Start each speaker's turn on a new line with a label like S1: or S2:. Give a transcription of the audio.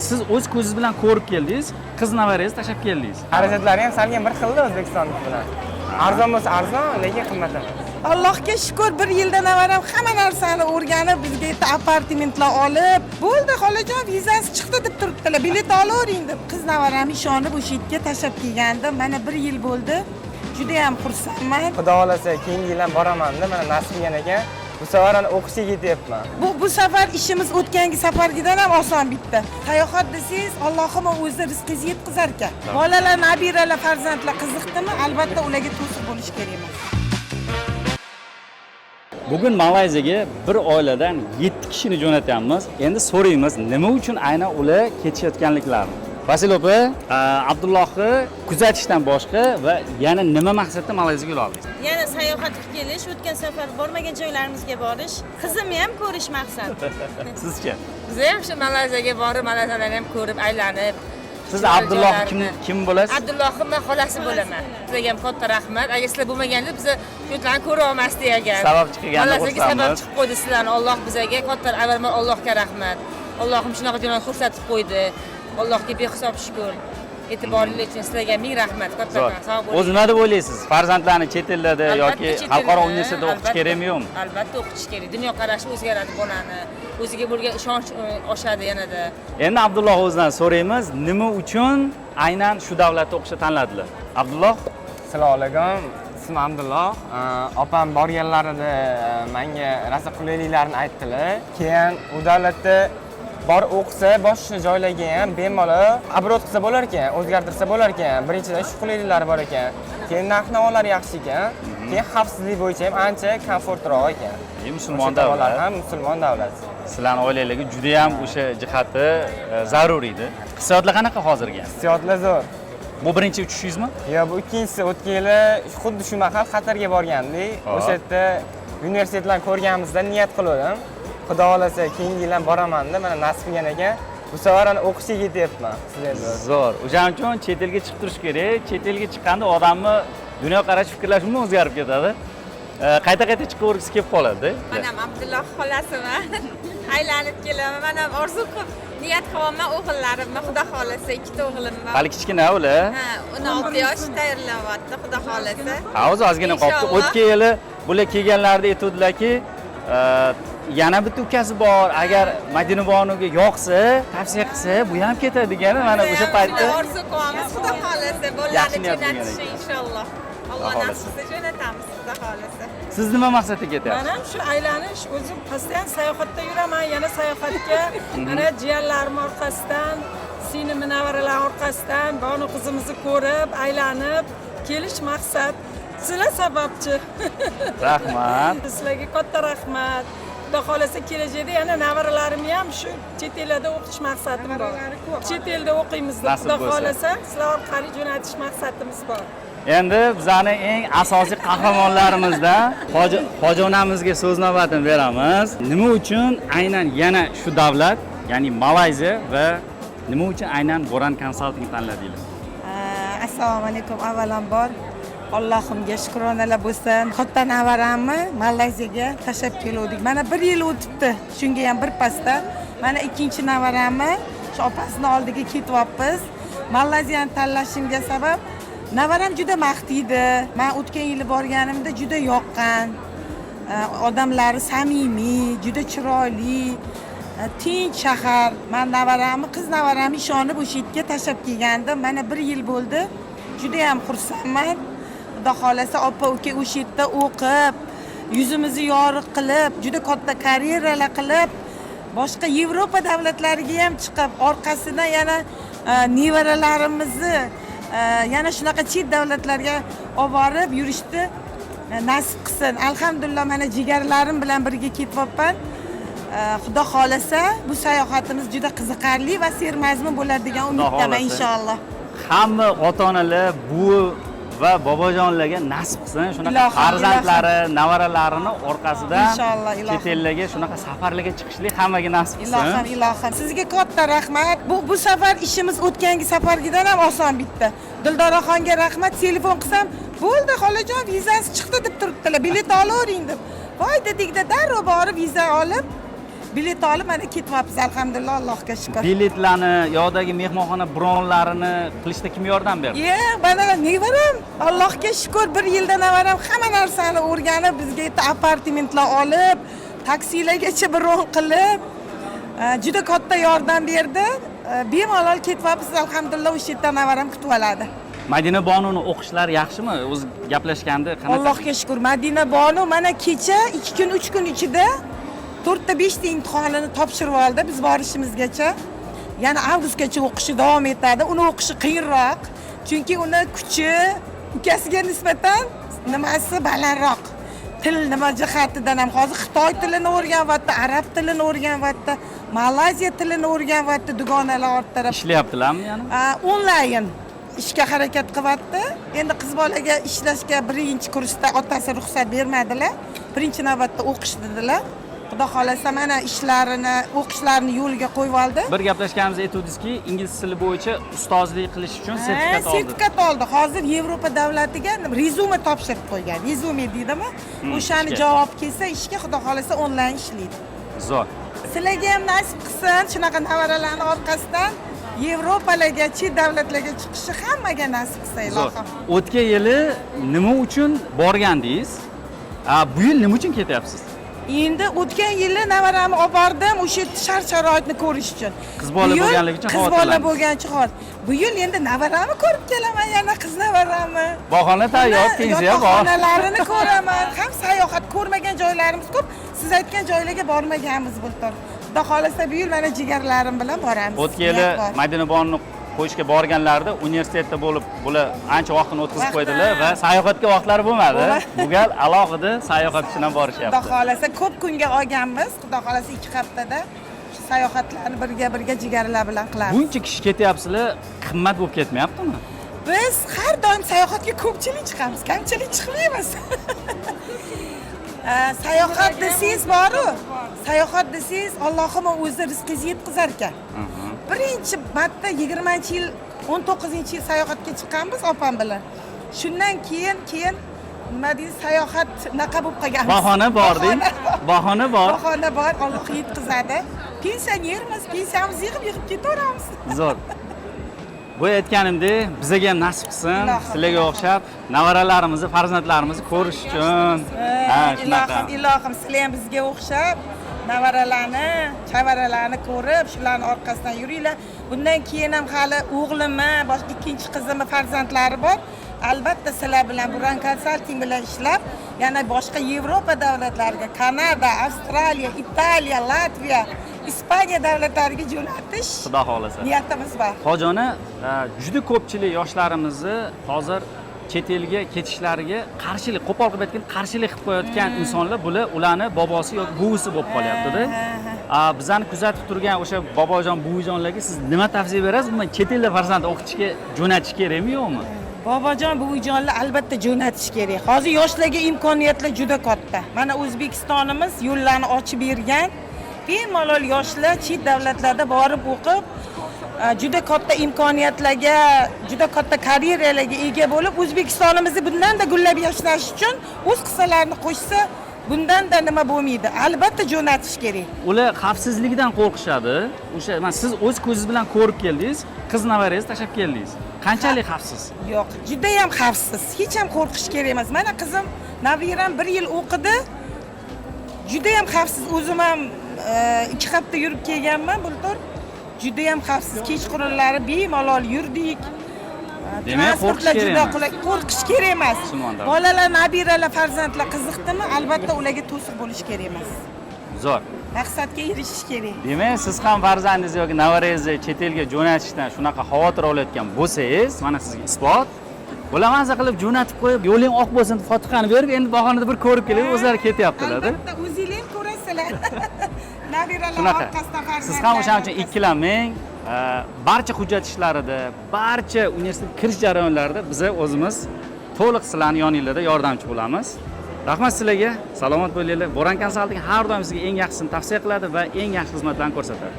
S1: siz o'z ko'zingiz bilan ko'rib keldingiz, qiz navarangizni tashlab keldingiz.
S2: Xarajatlari ham salgan bir xilda O'zbekistonniki bilan. Arzon bo'lsa arzon, lekin qimmat emas.
S3: Allohga shukr, bir yilda navaram hamma narsani o'rganib, bizga yerda apartamentlar olib, bo'ldi xolajon vizasi chiqdi deb turibdilar. Bilet olavering deb. Qiz navaram ishonib o'sha yerga tashlab kelgandim. Mana 1 yil bo'ldi. Juda ham xursandman.
S2: Xudo xolasa keyingi yil ham boraman-da, mana nasib qilgan ekan. Bu safar ana o'qishga ketyapman.
S3: Bu safar ishimiz o'tgangi safargidan ham oson bitdi. Sayohat desangiz, Allohim o'zi rizqingizni yetkazar ekan. Bolalar, nabiralar, farzandlar qiziqdimi? Albatta ularga to'siq bo'lish kerak emas.
S1: Bugun Malayziyaga bir oiladan 7 kishini jo'natyapmiz. Endi so'raymiz, nima uchun aynan ular ketishayotganliklarini. Vasil opa, Abdullohni kuzatishdan boshqa va yana nima maqsadda Malayziyaga yo'l oldingiz?
S4: Yana sayohat qilib kelish, o'tgan safar bormagan joylarimizga borish, qizimni ham ko'rish maqsad.
S1: Sizcha?
S5: Biz ham shu Malayziyaga borib, Malayziyalarni ham ko'rib, aylanib.
S1: Siz Abdulloh kim bo'lasiz?
S5: Abdullohning men xolasi bo'laman. Sizlarga ham katta rahmat. Agar sizlar bo'lmaganda biz yo'tlarni ko'ra olmasdik ekan.
S1: Sabab chiqgan.
S5: Malayziyaga sabab chiqib qo'ydi sizlarni. Alloh bizga katta avvalman Allohga rahmat. Allohim shunaqa joylarni ko'rsatib qo'ydi. Allohga behisob shukr. E'tiboringiz uchun sizlarga ming rahmat. Kattakon sog' bo'ling.
S1: O'zi nima deb o'ylaysiz? Farzandlarni chet ellarda yoki xalqaro universitetda o'qitish kerakmi yo'qmi?
S5: Albatta o'qitish kerak. Dunyo qarashi o'zgaradi bolani. O'ziga bo'lgan ishonch oshadi yanada.
S1: Endi Abdulloh o'zidan so'raymiz, nima uchun aynan shu davlatda o'qishni tanladilar? Abdulloh,
S2: Assalomu alaykum. Ismim Abdulloh. Opam borganlarida menga rosa qulayliklarni aytdilar. Keyin u davlatda bor o'qisa, boshqa joylarga ham bemalol abrot qilsa bo'lar ekan, o'zgartirsa bo'lar ekan. Birinchidan shu qulayliklari bor ekan. Keyin narx-navolar yaxshi ekan. Keyin xavfsizlik bo'yicha ham ancha komfortroq ekan.
S1: musulmon davlat.
S2: Ham musulmon davlat.
S1: Sizlarning oilangizdagi juda ham o'sha jihati zarur edi. Hissiyotlar qanaqa hozirga?
S2: Hissiyotlar zo'r.
S1: Bu birinchi uchishingizmi?
S2: Yo'q, bu ikkinchisi. O'tgan yili xuddi shu mahal Qatarga borgandik. O'sha yerda universitetlarni ko'rganimizda niyat qildim. Xudo xolasa keyingi yil ham boraman-da, mana nasib qilgan ekan. Bu safar ana o'qishga ketyapman. Sizlar
S1: zo'r. O'shaning uchun chet elga chiqib turish kerak. Chet elga chiqqanda odamni dunyo qarash, fikrlash umuman o'zgarib ketadi. Qayta-qayta chiqavergisi kelib qoladi-da.
S5: Men ham Abdulloh xolasiman. Aylanib kelaman. Men ham orzu qilib niyat qilaman o'g'illarimni, xudo xolasa, ikkita o'g'lim bor.
S1: Hali kichkina ular.
S5: Ha, 16 yosh tayyorlanyapti, xudo xolasa.
S1: Ha, o'zi ozgina qolibdi. O'tgan yili bular kelganlarida aytdilarki, yana bitta ukasi bor. Agar Madina Bonuga yoqsa, tavsiya qilsa, bu ham ketadi degani mana o'sha paytda.
S5: Orzu qilamiz, xudo xolasa, bolalarni jo'natish inshaalloh. Alloh nasib qilsa jo'natamiz, xudo xolasa.
S1: Siz nima maqsadda ketyapsiz?
S3: Men ham shu aylanish, o'zim qasddan sayohatda yuraman, yana sayohatga. Mana jiyanlarim orqasidan, sinimi navaralar orqasidan Bonu qizimizni ko'rib, aylanib kelish maqsad. Sizlar sababchi.
S1: Rahmat.
S3: Sizlarga katta rahmat. Xudo xolasa kelajakda yana navaralarimni ham shu chet elda o'qitish maqsadim bor. Chet elda o'qiymiz deb Xudo xolasa sizlar orqali jo'natish maqsadimiz bor.
S1: Endi bizning eng asosiy qahramonlarimizdan Hoji onamizga so'z navbatini beramiz. Nima uchun aynan yana shu davlat, ya'ni Malayziya va nima uchun aynan Boran Consulting tanladinglar?
S3: Assalomu alaykum. Avvalambor Allohimga shukronalar bo'lsin. Katta navaramni Malayziyaga tashlab keldik. Mana 1 yil o'tibdi. Shunga ham bir pasda. Mana ikkinchi navaramni shu opasini oldiga ketyapmiz. Malayziyani tanlashimga sabab navaram juda maqtiydi. Men o'tgan yili borganimda juda yoqqan. Odamlari samimiy, juda chiroyli, tinch shahar. Men navaramni, qiz navaramni ishonib o'sha yerga tashlab kelgandim. Mana 1 yil bo'ldi. Juda ham xursandman. Xudo xolasa opa uka o'sha yerda o'qib, yuzimizni yoriq qilib, juda katta karyeralar qilib, boshqa Yevropa davlatlariga ham chiqib, orqasidan yana nevaralarimizni yana shunaqa chet davlatlarga olib borib yurishni nasib qilsin. Alhamdulillah mana jigarlarim bilan birga ketyapman. Xudo xolasa bu sayohatimiz juda qiziqarli va sermazmun bo'ladi degan umiddaman inshaalloh.
S1: Hamma ota-onalar bu va bobojonlarga nasib qilsin, shunaqa farzandlari, navaralarini orqasidan
S3: inshaalloh
S1: chet ellarga shunaqa safarlarga chiqishlik hammaga nasib qilsin.
S3: Ilohim. Sizga katta rahmat. Bu safar ishimiz o'tgangi safargidan ham oson bitdi. Dildoraxonga rahmat. Telefon qilsam, bo'ldi xolajon vizasi chiqdi deb turibdilar. Bilet olavering deb. Voy dedikda darrov borib viza olib bilet olib mana ketyapmiz, alhamdulillah, Allohga shukr.
S1: Biletlarni, yoqdagi mehmonxona bronlarini qilishda kim yordam berdi?
S3: Mana nevaram, Allohga shukr, 1 yilda nevaram hamma narsani o'rganib, bizga yerda apartamentlar olib, taksilargacha bron qilib, juda katta yordam berdi. Bemalol ketyapmiz, alhamdulillah, o'sha yerda nevaram kutib oladi.
S1: Madina Bonuni o'qishlari yaxshimi? O'zi gaplashganda qanaqa?
S3: Allohga shukr. Madina Bonu mana kecha 2 kun, 3 kun ichida 4 ta 5 ta imtihonini topshirib oldi biz borishimizgacha. Yana avgustgacha o'qishi davom etadi. Uni o'qishi qiyinroq, chunki uni kuchi ukasiga nisbatan nimasi balandroq. Til nima jihatidan ham hozir Xitoy tilini o'rganyapti, arab tilini o'rganyapti, Malayziya tilini o'rganyapti, dugonalar orttirib.
S1: Ishlayaptilarmi yana?
S3: Onlayn ishga harakat qilyapti. Endi qiz bolaga ishlashga 1-kursda otasi ruxsat bermadilar. Birinchi navbatda o'qish dedilar. Xudo xolasa mana ishlarini, o'qishlarini yo'lga qo'yib oldi.
S1: Bir gaplashganimizda aytdingizki, ingliz tili bo'yicha ustozlik qilish uchun sertifikat oldi.
S3: Sertifikat oldi. Hozir Yevropa davlatiga rezume topshirib qo'ygan. Rezume deydimi? O'shani javob kelsa, ishga xudo xolasa onlayn ishlaydi.
S1: Zo'r.
S3: Sizlarga ham nasib qilsin, shunaqa navaralarning orqasidan Yevropalarga, chet davlatlarga chiqishi hammaga nasib qilsa, ilohim.
S1: O'tgan yili nima uchun borgandingiz? Bu yil nima uchun ketyapsiz?
S3: Endi o'tgan yili navaramni olib bordim, o'sha shart-sharoitni ko'rish uchun.
S1: Qiz bola bo'lganligi uchun
S3: Qiz bola bo'lgani uchun hozir. Bu yil endi navaramni ko'rib kelaman, yana qiz navaramni.
S1: Bahona tayyor, pensiya bor.
S3: Yotoqxonalarini ko'raman. Ham sayohat ko'rmagan joylarimiz ko'p. Siz aytgan joylarga bormaganmiz bultur. Xudo xolasa bu yil mana jigarlarim bilan boramiz.
S1: O'tgan yili Madina Bonuni qo'yishga borganlarida universitetda bo'lib, bular ancha vaqtini o'tkazib qo'ydilar va sayohatga vaqtlari bo'lmadi. Bu gal alohida sayohat uchun ham borishyapti.
S3: Xudo xolasa ko'p kunga olganmiz. Xudo xolasa 2 haftada shu sayohatlarni birga jigarlar bilan qilamiz.
S1: Buncha kishi ketyapsizlar, qimmat bo'lib ketmayaptimi?
S3: Biz har doim sayohatga ko'pchilik chiqamiz, kamchilik chiqmaymiz. Sayohat desangiz boru, sayohat desangiz Allohim o'zi rizqingizni yetkazar ekan. Birinchi marta 20-yil, 19-yil sayohatga chiqqanmiz opam bilan. Shundan keyin nima deysiz, sayohat naqa bo'lib qolganmiz.
S1: Bahona bor deng. Bahona bor.
S3: Bahona bor, Alloh yetkazadi. Pensionermiz, pensiyamizni yig'ib ketaveramiz.
S1: Zo'r. Bu aytganimdek, bizga ham nasib qilsin, sizlarga o'xshab nevaralarimizni, farzandlarimizni ko'rish uchun.
S3: Ilohim, sizlar ham bizga o'xshab nevaralarni, chavaralarni ko'rib, shularning orqasidan yuringlar. Bundan keyin ham hali o'g'limni, boshqa ikkinchi qizimni farzandlari bor. Albatta sizlar bilan Buran Consulting bilan ishlab, yana boshqa Yevropa davlatlariga, Kanada, Avstraliya, Italiya, Latviya, Ispaniya davlatlariga jo'natish
S1: Xudo xolasa.
S3: Niyatimiz bor.
S1: Hojona, juda ko'pchilik yoshlarimizni hozir chet elga ketishlariga qarshilik, qo'pol qilib aytganda qarshilik qilib qo'yayotgan insonlar bular ularni bobosi yoki buvisi bo'lib qolyapti-da. Bizani kuzatib turgan o'sha bobojon, buvijonlarga siz nima tavsiya berasiz? Umuman chet elda farzand o'qitishga jo'natish kerakmi, yo'qmi?
S3: Bobojon, buvijonlar albatta jo'natish kerak. Hozir yoshlarga imkoniyatlar juda katta. Mana O'zbekistonimiz yo'llarni ochib bergan. Bemalol yoshlar chet davlatlarda borib o'qib, juda katta imkoniyatlarga, juda katta karyeralarga ega bo'lib, O'zbekistonimizni bundan-da gullab yashnash uchun o'z qissalarini qo'shsa, bundan-da nima bo'lmaydi. Albatta jo'natish kerak.
S1: Ular xavfsizlikdan qo'rqishadi. O'sha, siz o'z ko'zingiz bilan ko'rib keldingiz, qiz navarangizni tashlab keldingiz. Qanchalik xavfsiz?
S3: Yo'q, juda ham xavfsiz. Hech ham qo'rqish kerak emas. Mana qizim, nabiram 1 yil o'qidi. Juda ham xavfsiz. O'zim ham 2 hafta yurib kelganman bultur. Juda ham xavfsiz. Kechqurunlari bemalol yurdik.
S1: Demak,
S3: qo'rqish kerak emas. Bolalar, nabiralar, farzandlar qiziqdimi, albatta ularga to'siq bo'lish kerak emas.
S1: Zo'r.
S3: Maqsadga erishish kerak.
S1: Demak, siz ham farzandingiz yoki navarangizni chet elga jo'natishdan shunaqa xavotir olayotgan bo'lsangiz, mana sizga isbot. Bular maza qilib jo'natib qo'yib, yo'ling oq bo'lsin deb Fotihani berib, endi bahonada bir ko'rib kelib, o'zlari ketyaptilar-da.
S3: Albatta, o'zinglar ham ko'rasizlar. Nabiralar orqasidan farzandlar.
S1: Siz ham o'shaning uchun ikkilanmang. Barcha hujjat ishlarida, barcha universitetga kirish jarayonlarida biz o'zimiz to'liq sizlarning yoningizda yordamchi bo'lamiz. Rahmat sizlarga. Salomat bo'linglar. Boran Consulting har doim sizga eng yaxshisini tavsiya qiladi va eng yaxshi xizmatlarni ko'rsatadi.